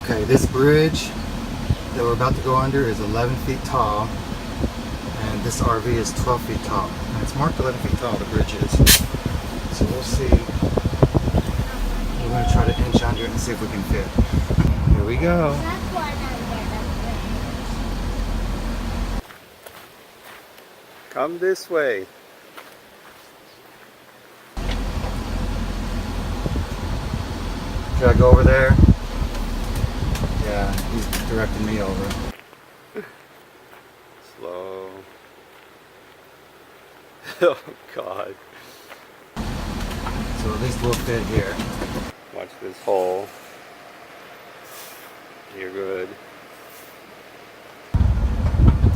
Okay, this bridge that we're about to go under is 11 feet tall, and this RV is 12 feet tall. And it's marked 11 feet tall, the bridge is. So we'll see. We're going to try to inch under it and see if we can fit. Here we go. Come this way. Should I go over there? Yeah, he's directing me over. Slow. Oh God. So at least we'll fit here. Watch this hole. You're good.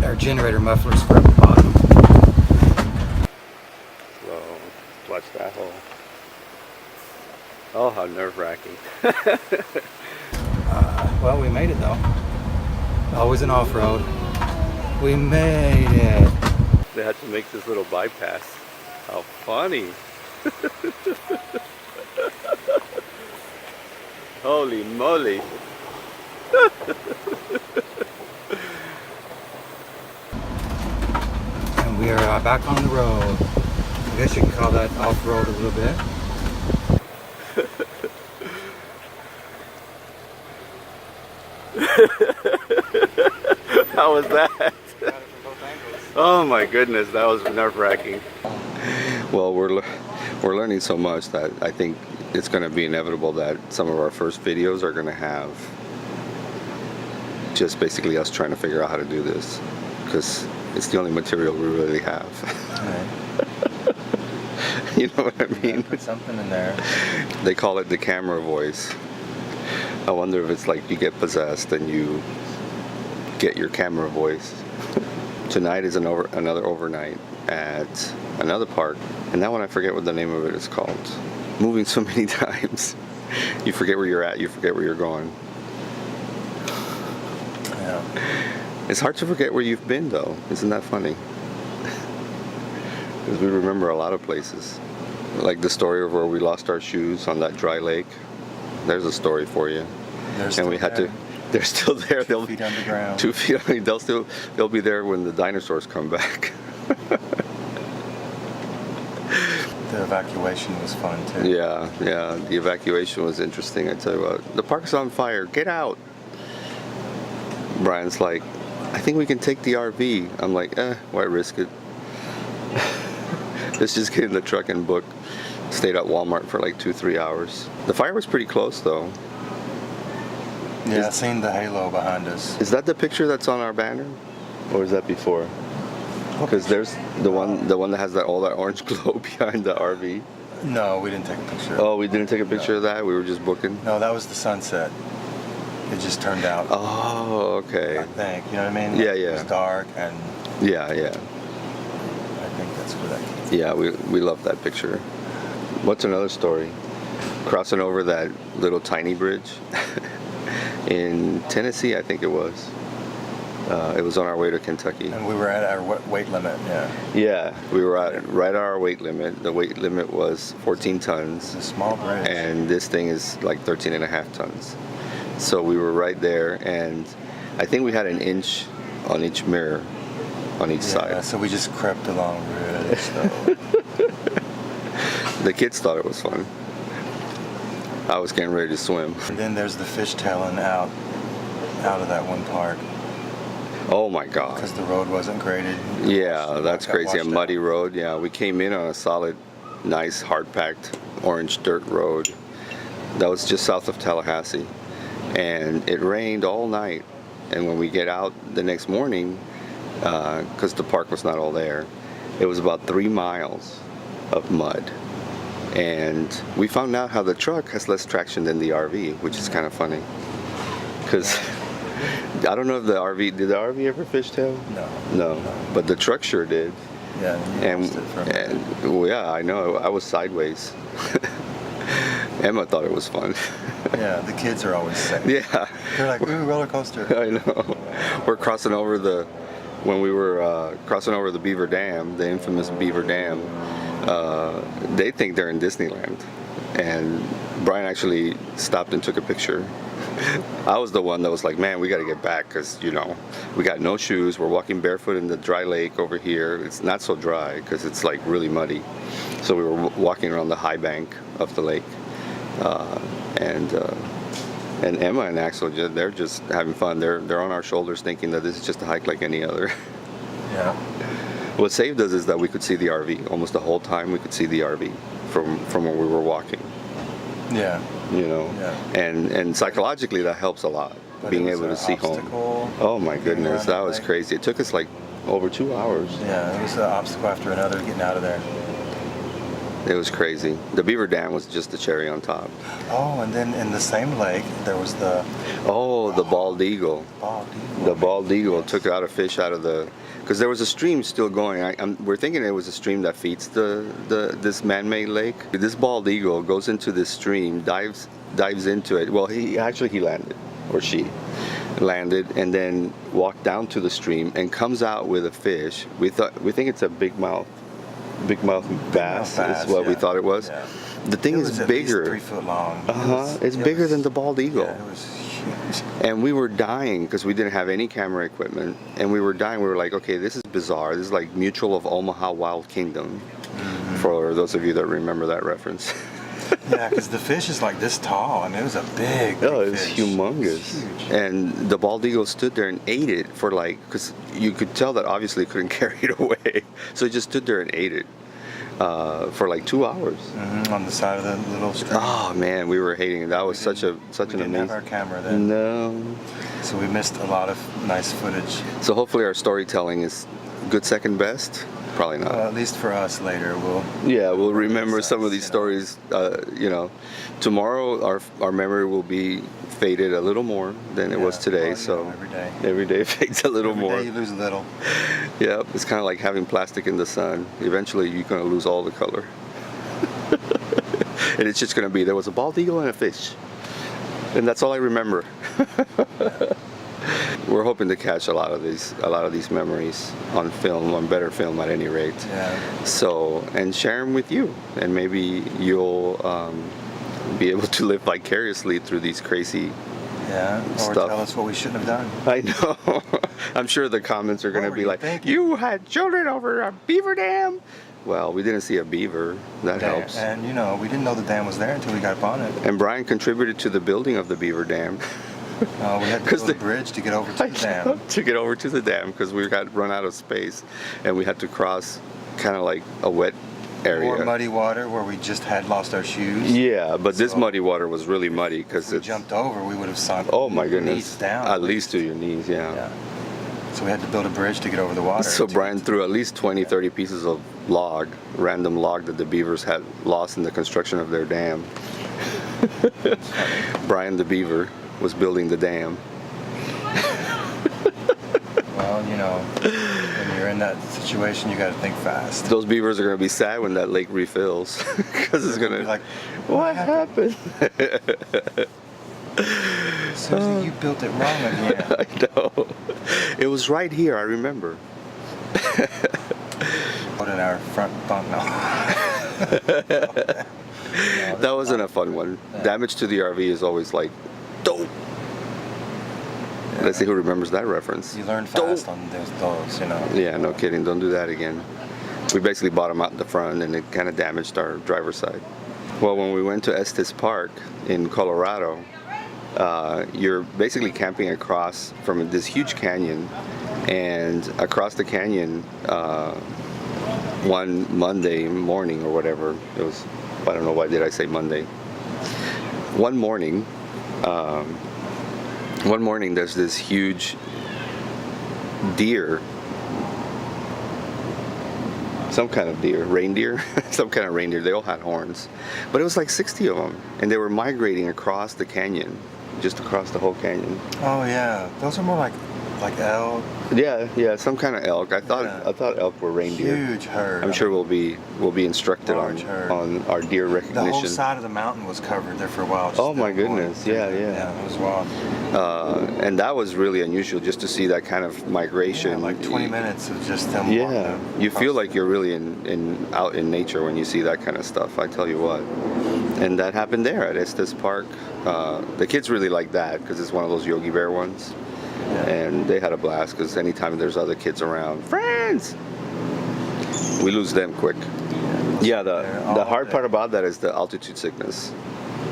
Our generator muffler's for at the bottom. Slow. Watch that hole. Oh, how nerve-wracking. Well, we made it though. Always an off-road. We made it. They had to make this little bypass. How funny. Holy moly. And we are back on the road. I guess you can call that off-road a little bit. How was that? Oh my goodness, that was nerve-wracking. Well, we're learning so much that I think it's going to be inevitable that some of our first videos are going to have just basically us trying to figure out how to do this, because it's the only material we really have. Right. You know what I mean? Put something in there. They call it the camera voice. I wonder if it's like you get possessed and you get your camera voice. Tonight is another overnight at another park, and that one I forget what the name of it is called. Moving so many times, you forget where you're at, you forget where you're going. Yeah. It's hard to forget where you've been though, isn't that funny? Because we remember a lot of places. Like the story of where we lost our shoes on that dry lake. There's a story for you. And we had to. They're still there. 2 feet underground. 2 feet. I mean, they'll be there when the dinosaurs come back. The evacuation was fun too. Yeah. The evacuation was interesting. I tell you what, the park's on fire. Get out. Brian's like, I think we can take the RV. I'm like, why risk it? Let's just get in the truck and book. Stayed at Walmart for like 2-3 hours. The fire was pretty close though. Yeah, I seen the halo behind us. Is that the picture that's on our banner, or is that before? Because there's the one that has all that orange glow behind the RV. No, we didn't take a picture. Oh, we didn't take a picture of that. We were just booking. No, that was the sunset. It just turned out. Oh, okay. I think, you know what I mean? Yeah. It was dark, and Yeah. I think that's where that came from. Yeah, we love that picture. What's another story? Crossing over that little tiny bridge in Tennessee, I think it was. It was on our way to Kentucky. And we were at our weight limit, yeah. Yeah, we were right at our weight limit. The weight limit was 14 tons. It's a small bridge. And this thing is like 13 and a half tons. So we were right there, and I think we had an inch on each mirror, on each side. Yeah, so we just crept along really slow. The kids thought it was fun. I was getting ready to swim. And then there's the fishtailing out of that one part. Oh my God. Because the road wasn't graded. Yeah, that's Got crazy. A washed muddy out. road. Yeah, we came in on a solid, nice, hard-packed orange dirt road. That was just south of Tallahassee. And it rained all night. And when we get out the next morning, because the park was not all there, it was about 3 miles of mud. And we found out how the truck has less traction than the RV, which is kind of funny. Because I don't know if did the RV ever fishtail? No. But the truck sure did. Yeah, Well, yeah, I know. I was sideways. Emma thought it was fun. Yeah, the kids are always sick. Yeah. They're like, ooh, roller coaster. I know. We're crossing over when we were crossing over the Beaver Dam, the infamous Beaver Dam. They think they're in Disneyland. And Brian actually stopped and took a picture. I was the one that was like, man, we got to get back because, you know, we got no shoes. We're walking barefoot in the dry lake over here. It's not so dry because it's like really muddy. So we were walking around the high bank of the lake. And Emma and Axel, they're just having fun. They're on our shoulders thinking that this is just a hike like any other. Yeah. What saved us is that we could see the RV. Almost the whole time we could see the RV from where we were walking. Yeah. You know, Yeah. and psychologically that helps a lot, But being it was able to an see home. obstacle Oh my getting goodness, around that was lake. crazy. It took us like over 2 hours. Yeah, it was an obstacle after another getting out of there. It was crazy. The beaver dam was just the cherry on top. Oh, and then in the same lake, there was the Oh, the bald eagle. bald eagle. The bald eagle Yes. took out a fish out of the, because there was a stream still going. We're thinking it was a stream that feeds this man-made lake. This bald eagle goes into this stream, dives into it. Well, he landed, or she landed, and then walked down to the stream and comes out with a fish. We think it's a big mouth bass bass, is what we yeah. thought it was. Yeah. The thing It is was at bigger. least 3 foot long. It's bigger than the bald eagle. Yeah, it was huge. And we were dying because we didn't have any camera equipment. And we were dying. We were like, okay, this is bizarre. This is like Mutual of Omaha Wild Kingdom. For those of you that remember that reference. Yeah, because the fish is like this tall. I mean, it was a big Oh, it was fish. humongous. It was huge. And the bald eagle stood there and ate it for like, because you could tell that obviously it couldn't carry it away. So it just stood there and ate it for like 2 hours. On the side of the little stream. Oh man, we were hating it. That was such We an didn't amazing. have our camera then, No. so we missed a lot of nice footage. So hopefully our storytelling is good second best. Probably not. At least for us later, we'll. Yeah, we'll remember some of you these know. stories. Tomorrow our memory will be faded a little more than it was Yeah, today. well, So every day. every day fades a little Every more. day you lose a little. Yeah, it's kind of like having plastic in the sun. Eventually, you're gonna lose all the color, and it's just gonna be there was a bald eagle and a fish, and that's all I remember. We're hoping to catch a lot of these memories on film, on better film at any rate. Yeah. So, and share them with you, and maybe you'll be able to live vicariously through these crazy. Yeah. Or Stuff. tell us what we shouldn't have done. I know. I'm sure the comments are going to What be were you like, thinking? "You had children over a beaver dam." Well, we didn't see a beaver. That Yeah, helps. And we didn't know the dam was there until we got up on it. And Brian contributed to the building of the beaver dam. We had to 'Cause build a the- bridge to get over to the dam. to get over to the dam because we got run out of space, and we had to cross kind of like a wet area. Or muddy water where we just had lost our shoes. Yeah, but this So- muddy water was really muddy because If we it's. jumped over, we would have sunk. Oh my knees goodness! down. At least to your knees, Yeah. So we had to build a bridge to get over the water. So Brian threw at least 20, 30 pieces of random log that the beavers had lost in the construction of their dam. Brian the beaver was building the dam. Well, when you're in that situation, you got to think fast. Those beavers are going to be sad when that lake refills because it's going Be to like, what happened? Susie, you built it wrong again. I know. It was right here, I remember. Put in our front bunk now. That wasn't a fun one. Yeah. Damage to the RV is always like, dope. Let's see who remembers that reference. You learn fast on those. Yeah, no kidding. Don't do that again. We basically bought them out in the front, and it kind of damaged our driver's side. Well, when we went to Estes Park in Colorado, you're basically camping across from this huge canyon, and across the canyon, one Monday morning or whatever, it was, I don't know why did I say Monday. One morning there's this huge deer, some kind of deer, reindeer, some kind of reindeer. They all had horns, but it was like 60 of them, and they were migrating across the canyon, just across the whole canyon. Oh yeah, those are more like elk. Yeah, some kind of elk. I thought elk were reindeer. Huge herd. I'm sure we'll be instructed Large herd. on our deer The recognition. whole side of the mountain was covered there for a while. just Oh, my them going goodness. through Yeah, the- yeah. Yeah, it was wild. And that was really unusual just to see that kind of migration. Yeah, like 20 minutes of just them Yeah, walking you across feel like you're really out in nature when you see that kind of stuff. I tell you what. And that happened there at Estes Park The kids really like that because it's one of those Yogi Bear ones. And they had a blast because anytime there's other kids around, friends, we lose them quick. Yeah, the hard part about that is the altitude sickness,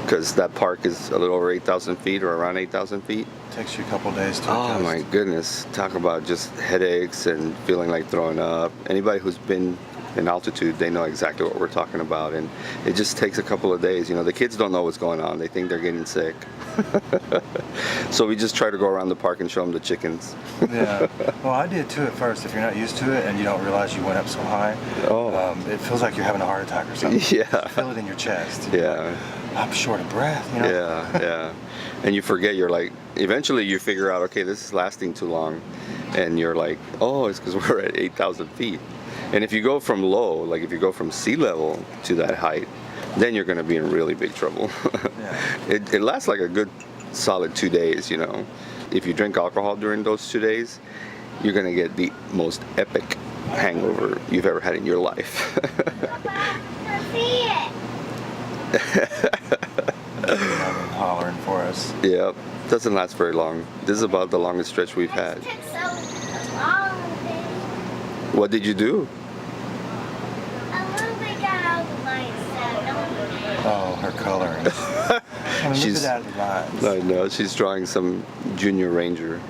because that park is a little over 8,000 feet or around 8,000 feet. Takes you a couple days to Oh adjust. my goodness, talk about just headaches and feeling like throwing up. Anybody who's been in altitude, they know exactly what we're talking about, and it just takes a couple of days. You know, the kids don't know what's going on. They think they're getting sick. So we just try to go around the park and show them the chickens. Yeah. Well, I did too at first. If you're not used to it and you don't realize you went up so high, it feels like you're having a heart attack or something. Yeah. You feel it in your chest. Yeah. I'm short of breath, you know? Yeah. And you forget, you're like, eventually you figure out, okay, this is lasting too long. And you're like, oh, it's because we're at 8,000 feet. And if you go from low, like if you go from sea level to that height, then you're going to be in really big trouble. Yeah. It lasts like a good solid 2 days, you know. If you drink alcohol during those 2 days, you're going to get the most epic hangover you've ever had in your life. Hollering for us. Yeah, doesn't last very long. This is about the longest stretch we've had. What did you do? Oh, her coloring. I mean, She's- look at that lines. I know, she's drawing some junior ranger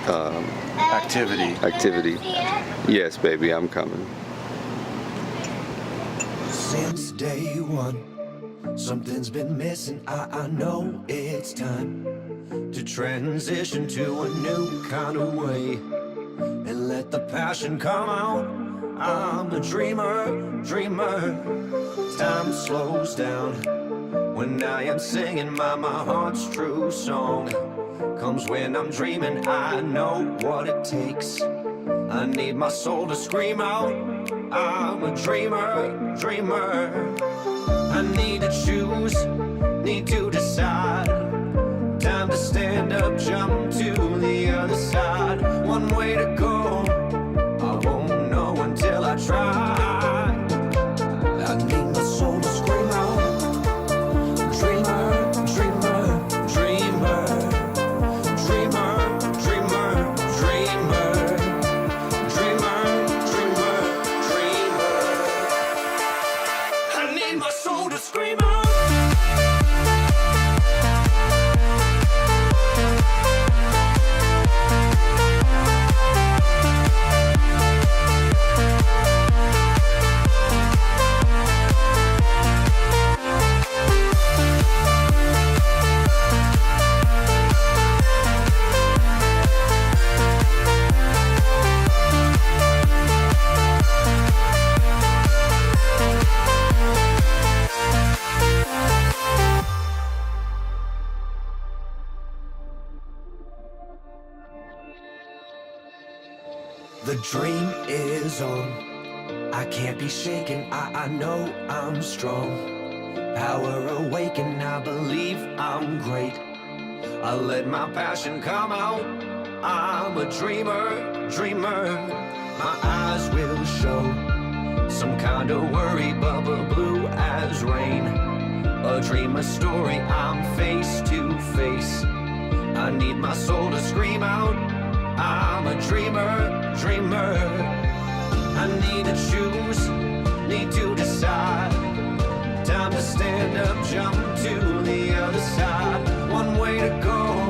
activity. Yes, baby, I'm coming. Since day one, something's been missing. I know it's time to transition to a new kind of way and let the passion come out. I'm a dreamer. Time slows down when I am singing my heart's true song. Comes when I'm dreaming, I know what it takes. I need my soul to scream out. I'm a dreamer. I need to choose, need to decide. Time to stand up, jump to the other side. One way to go, I won't know until I try. I need my soul to scream out. Dreamer. I need my soul to scream out. The dream is on. I can't be shaken. I know I'm strong. Power awaken. I believe I'm great. I let my passion come out. I'm a dreamer. My eyes will show some kind of worry, bubble blue as rain. A dream, a story. I'm face to face. I need my soul to scream out. I'm a dreamer. I need to choose, need to decide. Time to stand up, jump to the other side. One way to go.